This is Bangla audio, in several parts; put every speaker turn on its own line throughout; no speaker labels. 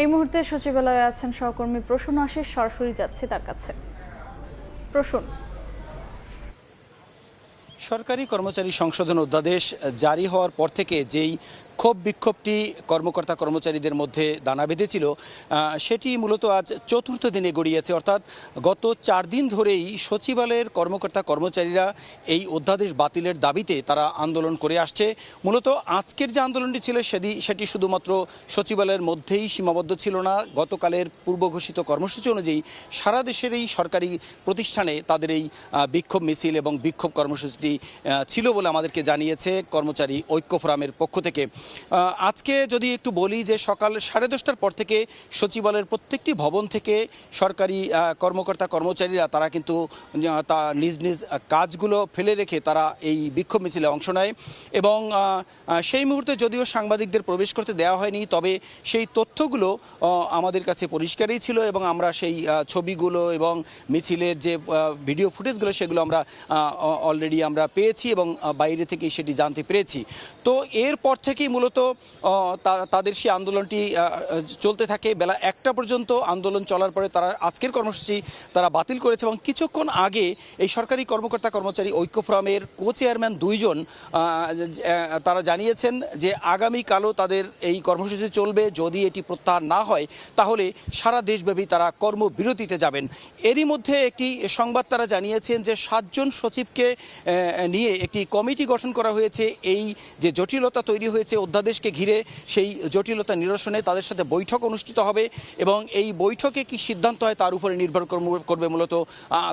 এই মুহূর্তে সচিবালয়ে আছেন সহকর্মী প্রসূন আশিস, সরাসরি যাচ্ছে তার কাছে। প্রসূন,
সরকারি কর্মচারী সংশোধন অধ্যাদেশ জারি হওয়ার পর থেকে যেই ক্ষোভ বিক্ষোভটি কর্মকর্তা কর্মচারীদের মধ্যে দানা বেঁধেছিল সেটি মূলত আজ চতুর্থ দিনে গড়িয়েছে। অর্থাৎ গত 4 দিন ধরেই সচিবালয়ের কর্মকর্তা কর্মচারীরা এই অধ্যাদেশ বাতিলের দাবিতে তারা আন্দোলন করে আসছে। মূলত আজকের যে আন্দোলনটি ছিল সেটি শুধুমাত্র সচিবালয়ের মধ্যেই সীমাবদ্ধ ছিল না। গতকালের পূর্ব ঘোষিত কর্মসূচি অনুযায়ী সারা দেশের এই সরকারি প্রতিষ্ঠানে তাদের এই বিক্ষোভ মিছিল এবং বিক্ষোভ কর্মসূচিটি ছিল বলে আমাদেরকে জানিয়েছে কর্মচারী ঐক্য ফোরামের পক্ষ থেকে। আজকে যদি একটু বলি যে সকাল 10:30টার পর থেকে সচিবালয়ের প্রত্যেকটি ভবন থেকে সরকারি কর্মকর্তা কর্মচারীরা তারা কিন্তু নিজ নিজ কাজগুলো ফেলে রেখে তারা এই বিক্ষোভ মিছিলে অংশ নেয় এবং সেই মুহূর্তে যদিও সাংবাদিকদের প্রবেশ করতে দেওয়া হয়নি, তবে সেই তথ্যগুলো আমাদের কাছে পরিষ্কারই ছিল এবং আমরা সেই ছবিগুলো এবং মিছিলের যে ভিডিও ফুটেজগুলো সেগুলো আমরা অলরেডি আমরা পেয়েছি এবং বাইরে থেকেই সেটি জানতে পেরেছি। তো এরপর থেকেই মূলত তাদের সেই আন্দোলনটি চলতে থাকে। বেলা 1টা পর্যন্ত আন্দোলন চলার পরে তারা আজকের কর্মসূচি তারা বাতিল করেছে এবং কিছুক্ষণ আগে এই সরকারি কর্মকর্তা কর্মচারী ঐক্য ফোরামের কো চেয়ারম্যান 2 জন তারা জানিয়েছেন যে আগামীকালও তাদের এই কর্মসূচি চলবে। যদি এটি প্রত্যাহার না হয় তাহলে সারা দেশব্যাপী তারা কর্মবিরতিতে যাবেন। এরই মধ্যে একটি সংবাদ তারা জানিয়েছেন যে 7 জন সচিবকে নিয়ে একটি কমিটি গঠন করা হয়েছে। এই যে জটিলতা তৈরি হয়েছে অধ্যাদেশকে ঘিরে, সেই জটিলতা নিরসনে তাদের সাথে বৈঠক অনুষ্ঠিত হবে এবং এই বৈঠকে কি সিদ্ধান্ত হয় তার উপরে নির্ভর করবে মূলত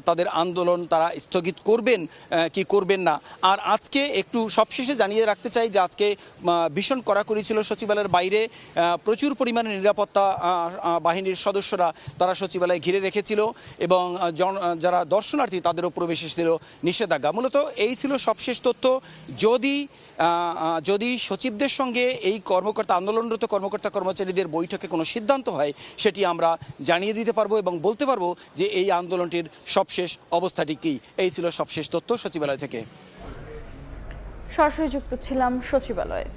তাদের আন্দোলন তারা স্থগিত করবেন কি করবেন না। আর আজকে একটু সবশেষে জানিয়ে রাখতে চাই যে আজকে ভীষণ কড়াকড়ি ছিল সচিবালয়ের বাইরে। প্রচুর পরিমাণে নিরাপত্তা বাহিনীর সদস্যরা তারা সচিবালয় ঘিরে রেখেছিল এবং যারা দর্শনার্থী তাদেরও প্রবেশে ছিল নিষেধাজ্ঞা। মূলত এই ছিল সবশেষ তথ্য। যদি সচিবদের সঙ্গে এই আন্দোলনরত কর্মকর্তা কর্মচারীদের বৈঠকে কোনো সিদ্ধান্ত হয় সেটি আমরা জানিয়ে দিতে পারবো এবং বলতে পারবো যে এই আন্দোলনটির সবশেষ অবস্থাটি কী। এই ছিল সবশেষ তথ্য সচিবালয় থেকে।
সরাসরি যুক্ত ছিলাম সচিবালয়ে।